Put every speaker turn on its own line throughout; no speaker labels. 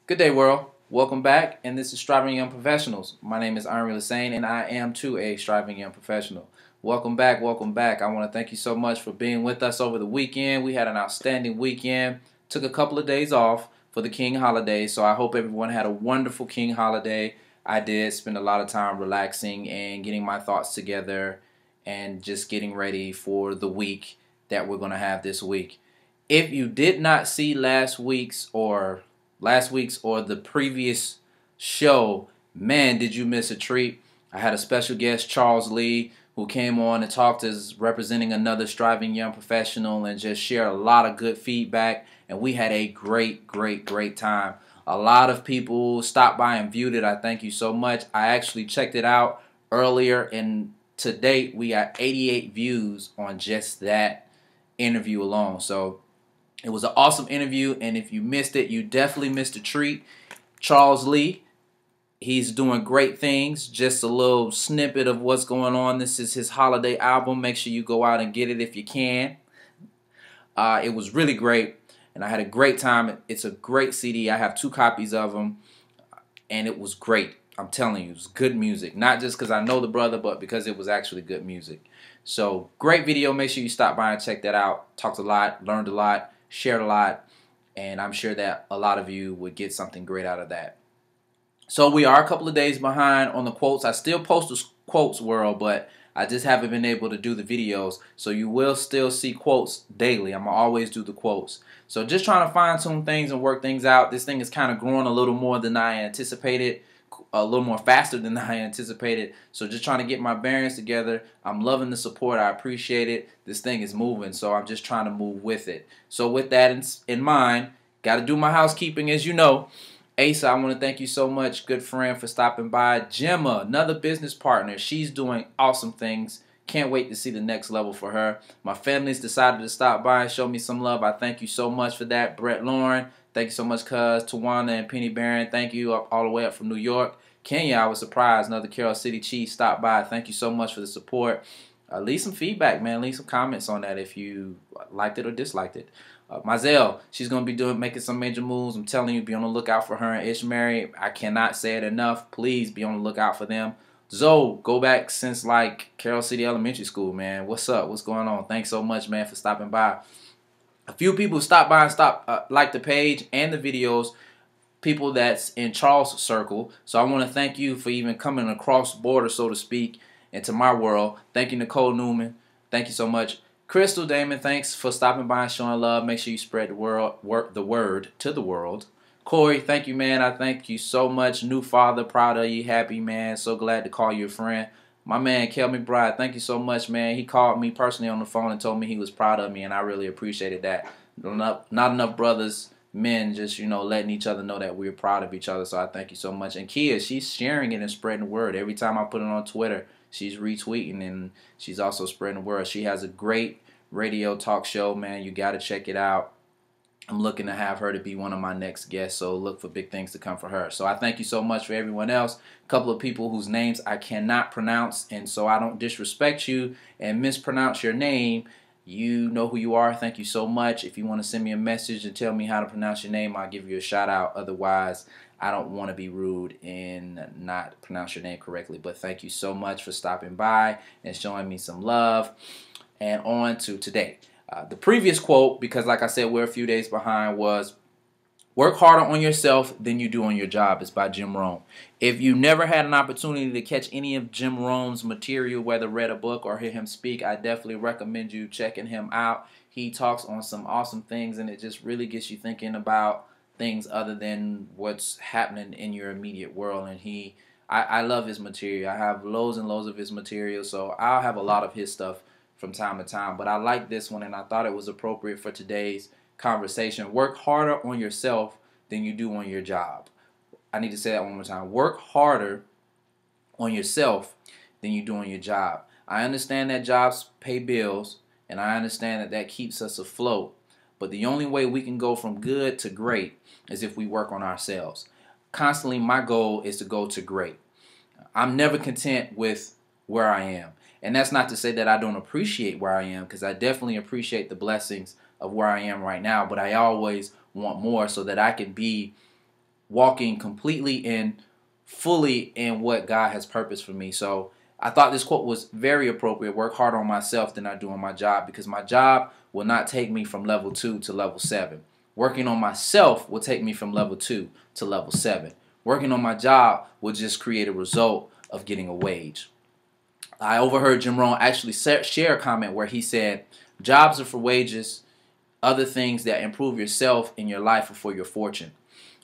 Good day, world. Welcome back, and this is Striving Young Professionals. My name is Army Lassane, and I am too a Striving Young Professional. Welcome back, welcome back. I want to thank you so much for being with us over the weekend. We had an outstanding weekend. Took a couple of days off for the King holiday, so I hope everyone had a wonderful King holiday. I did spend a lot of time relaxing and getting my thoughts together and just getting ready for the week that we're going to have this week. If you did not see last week's or the previous show, man, did you miss a treat. I had a special guest, Charles Lee, who came on and talked as representing another striving young professional and just shared a lot of good feedback, and we had a great time. A lot of people stopped by and viewed it. I thank you so much. I actually checked it out earlier, and to date we got 88 views on just that interview alone. So it was an awesome interview, and if you missed it, you definitely missed a treat. Charles Lee, he's doing great things. Just a little snippet of what's going on. This is his holiday album. Make sure you go out and get it if you can. It was really great, and I had a great time. It's a great CD. I have 2 copies of them, and it was great. I'm telling you, it was good music. Not just because I know the brother, but because it was actually good music. So, great video. Make sure you stop by and check that out. Talked a lot, learned a lot, shared a lot, and I'm sure that a lot of you would get something great out of that. So we are a couple of days behind on the quotes. I still post the quotes, world, but I just haven't been able to do the videos. So you will still see quotes daily. I'm going to always do the quotes. So just trying to fine-tune things and work things out. This thing is kind of growing a little more than I anticipated, a little more faster than I anticipated. So just trying to get my bearings together. I'm loving the support. I appreciate it. This thing is moving, so I'm just trying to move with it. So with that in mind, got to do my housekeeping, as you know. Asa, I want to thank you so much, good friend, for stopping by. Gemma, another business partner. She's doing awesome things. Can't wait to see the next level for her. My family's decided to stop by and show me some love. I thank you so much for that. Brett Lauren, thank you so much, cuz. Tawana and Penny Barron, thank you all the way up from New York. Kenya, I was surprised. Another Carroll City Chiefs stopped by. Thank you so much for the support. Leave some feedback, man. Leave some comments on that if you liked it or disliked it. Mazel, she's going to be making some major moves. I'm telling you, be on the lookout for her and Ishmael. I cannot say it enough. Please be on the lookout for them. Zoe, go back since like Carroll City Elementary School, man. What's up? What's going on? Thanks so much, man, for stopping by. A few people stopped by and like the page and the videos. People that's in Charles' circle. So I want to thank you for even coming across border, so to speak, into my world. Thank you, Nicole Newman. Thank you so much. Crystal Damon, thanks for stopping by and showing love. Make sure you spread the word to the world. Corey, thank you, man. I thank you so much. New father, proud of you, happy, man. So glad to call you a friend. My man, Kel McBride, thank you so much, man. He called me personally on the phone and told me he was proud of me, and I really appreciated that. Not enough brothers, men, just, letting each other know that we're proud of each other, so I thank you so much. And Kia, she's sharing it and spreading the word. Every time I put it on Twitter, she's retweeting, and she's also spreading the word. She has a great radio talk show, man. You got to check it out. I'm looking to have her to be one of my next guests, so look for big things to come for her. So I thank you so much for everyone else. A couple of people whose names I cannot pronounce, and so I don't disrespect you and mispronounce your name. You know who you are. Thank you so much. If you want to send me a message and tell me how to pronounce your name, I'll give you a shout out. Otherwise, I don't want to be rude and not pronounce your name correctly. But thank you so much for stopping by and showing me some love. And on to today. The previous quote, because like I said, we're a few days behind, was work harder on yourself than you do on your job. It's by Jim Rohn. If you never had an opportunity to catch any of Jim Rohn's material, whether read a book or hear him speak, I definitely recommend you checking him out. He talks on some awesome things, and it just really gets you thinking about things other than what's happening in your immediate world. And I love his material. I have loads and loads of his material, so I'll have a lot of his stuff from time to time. But I like this one, and I thought it was appropriate for today's conversation. Work harder on yourself than you do on your job. I need to say that one more time. Work harder on yourself than you do on your job. I understand that jobs pay bills, and I understand that that keeps us afloat. But the only way we can go from good to great is if we work on ourselves. Constantly, my goal is to go to great. I'm never content with where I am. And that's not to say that I don't appreciate where I am, because I definitely appreciate the blessings of where I am right now, but I always want more so that I can be walking completely and fully in what God has purposed for me. So I thought this quote was very appropriate. Work harder on myself than I do on my job, because my job will not take me from level 2 to level 7. Working on myself will take me from level 2 to level 7. Working on my job will just create a result of getting a wage. I overheard Jim Rohn actually share a comment where he said, jobs are for wages, other things that improve yourself in your life are for your fortune.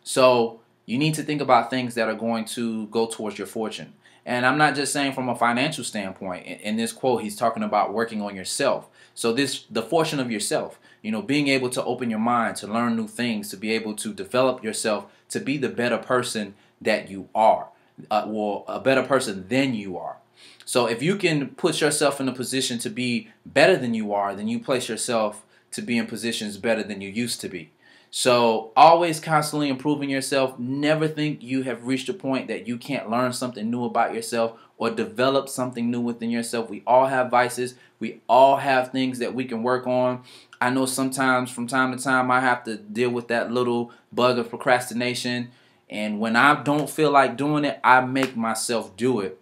So you need to think about things that are going to go towards your fortune. And I'm not just saying from a financial standpoint. In this quote, he's talking about working on yourself. So the fortune of yourself, being able to open your mind, to learn new things, to be able to develop yourself, to be the better person that you are, or a better person than you are. So if you can put yourself in a position to be better than you are, then you place yourself to be in positions better than you used to be. So always constantly improving yourself. Never think you have reached a point that you can't learn something new about yourself or develop something new within yourself. We all have vices. We all have things that we can work on. I know sometimes from time to time I have to deal with that little bug of procrastination. And when I don't feel like doing it, I make myself do it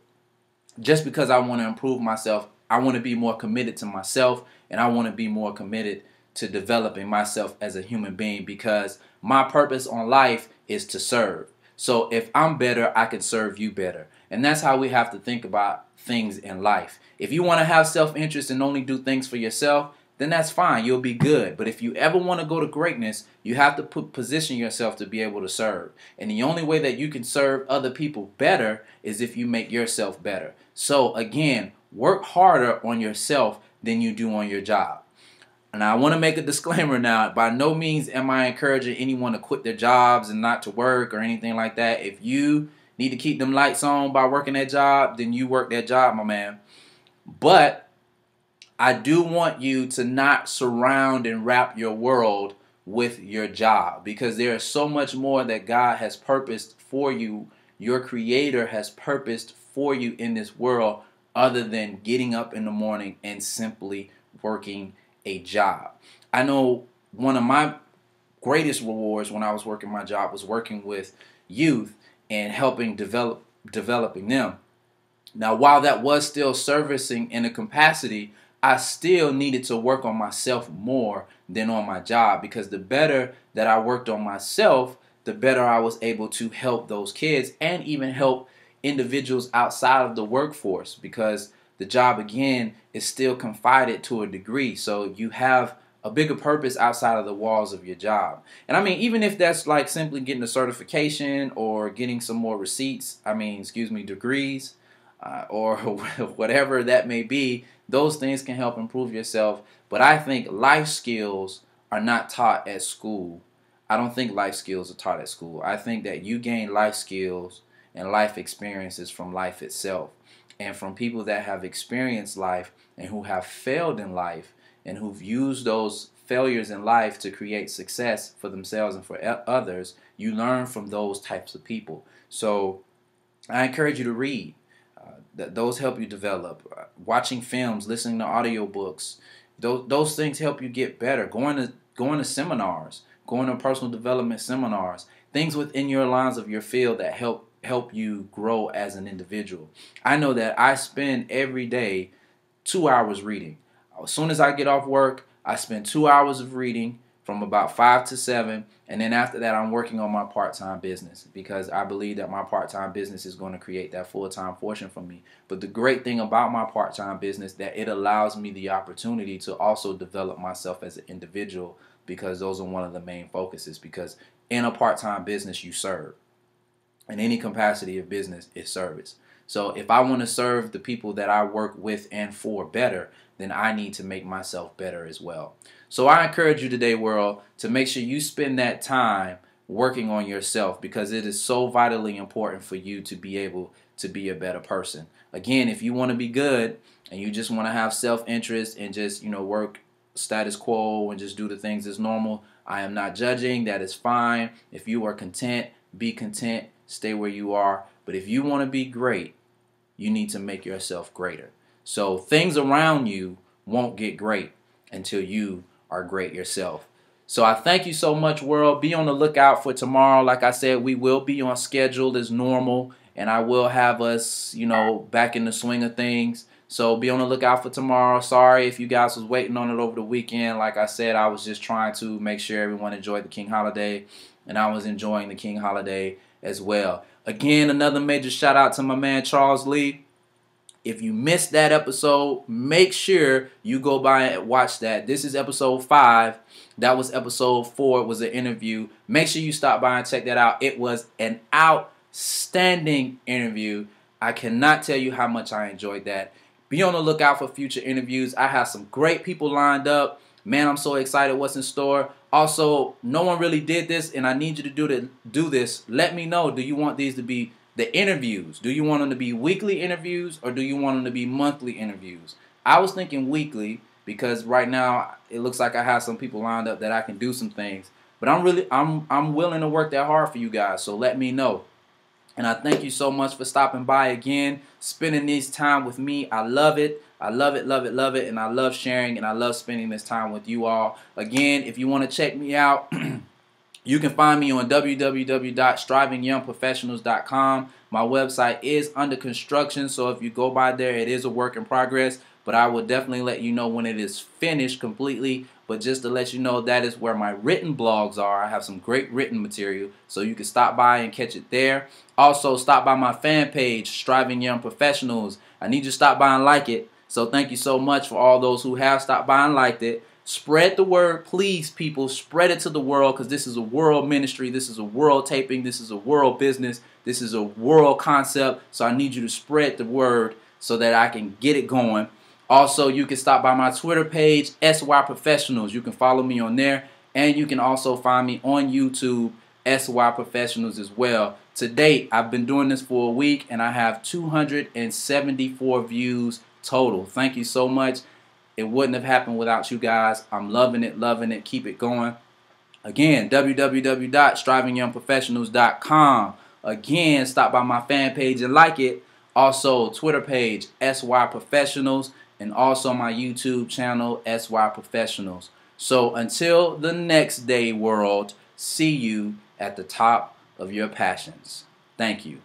just because I want to improve myself. I want to be more committed to myself, and I want to be more committed to developing myself as a human being, because my purpose on life is to serve. So if I'm better, I can serve you better. And that's how we have to think about things in life. If you want to have self-interest and only do things for yourself, then that's fine. You'll be good. But if you ever want to go to greatness, you have to position yourself to be able to serve. And the only way that you can serve other people better is if you make yourself better. So again, work harder on yourself than you do on your job. And I want to make a disclaimer now. By no means am I encouraging anyone to quit their jobs and not to work or anything like that. If you need to keep them lights on by working that job, then you work that job, my man. But I do want you to not surround and wrap your world with your job, because there is so much more that God has purposed for you. Your Creator has purposed for you in this world other than getting up in the morning and simply working a job. I know one of my greatest rewards when I was working my job was working with youth and helping developing them. Now, while that was still servicing in a capacity, I still needed to work on myself more than on my job, because the better that I worked on myself, the better I was able to help those kids and even help individuals outside of the workforce, because the job, again, is still confided to a degree. So you have a bigger purpose outside of the walls of your job. And I mean, even if that's like simply getting a certification or getting some more receipts, degrees, or whatever that may be, those things can help improve yourself. But I think life skills are not taught at school. I don't think life skills are taught at school. I think that you gain life skills and life experiences from life itself, and from people that have experienced life and who have failed in life and who've used those failures in life to create success for themselves and for others. You learn from those types of people. So I encourage you to read. Those help you develop. Watching films, listening to audiobooks, those things help you get better. Going to seminars, going to personal development seminars, things within your lines of your field that help you grow as an individual. I know that I spend every day 2 hours reading. As soon as I get off work, I spend 2 hours of reading from about 5 to 7, and then after that I'm working on my part-time business, because I believe that my part-time business is going to create that full-time fortune for me. But the great thing about my part-time business, that it allows me the opportunity to also develop myself as an individual, because those are one of the main focuses. Because in a part-time business, you serve. In any capacity of business, is service. So if I want to serve the people that I work with and for better, then I need to make myself better as well. So I encourage you today, world, to make sure you spend that time working on yourself, because it is so vitally important for you to be able to be a better person. Again, if you want to be good and you just want to have self-interest and just, work status quo and just do the things as normal, I am not judging. That is fine. If you are content, be content. Stay where you are. But if you want to be great, you need to make yourself greater. So things around you won't get great until you are great yourself. So I thank you so much, world. Be on the lookout for tomorrow. Like I said, we will be on schedule as normal, and I will have us, back in the swing of things. So be on the lookout for tomorrow. Sorry if you guys was waiting on it over the weekend. Like I said, I was just trying to make sure everyone enjoyed the King holiday, and I was enjoying the King holiday as well. Again, another major shout out to my man Charles Lee. If you missed that episode, make sure you go by and watch that. This is episode 5. That was episode 4. It was an interview. Make sure you stop by and check that out. It was an outstanding interview. I cannot tell you how much I enjoyed that. Be on the lookout for future interviews. I have some great people lined up. Man, I'm so excited what's in store. Also, no one really did this, and I need you to do this. Let me know. Do you want these to be the interviews? Do you want them to be weekly interviews, or do you want them to be monthly interviews? I was thinking weekly because right now it looks like I have some people lined up that I can do some things. But I'm willing to work that hard for you guys. So let me know. And I thank you so much for stopping by again, spending this time with me. I love it. I love it, love it, love it. And I love sharing, and I love spending this time with you all. Again, if you want to check me out, you can find me on www.strivingyoungprofessionals.com. My website is under construction, so if you go by there, it is a work in progress. But I will definitely let you know when it is finished completely. But just to let you know, that is where my written blogs are. I have some great written material, so you can stop by and catch it there. Also, stop by my fan page, Striving Young Professionals. I need you to stop by and like it. So thank you so much for all those who have stopped by and liked it. Spread the word, please, people. Spread it to the world, because this is a world ministry. This is a world taping. This is a world business. This is a world concept. So I need you to spread the word so that I can get it going. Also, you can stop by my Twitter page, SY Professionals. You can follow me on there. And you can also find me on YouTube, SY Professionals as well. To date, I've been doing this for a week, and I have 274 views total. Thank you so much. It wouldn't have happened without you guys. I'm loving it, loving it. Keep it going. Again, www.strivingyoungprofessionals.com. Again, stop by my fan page and like it. Also, Twitter page, SY Professionals. And also my YouTube channel, SY Professionals. So until the next day, world, see you at the top of your passions. Thank you.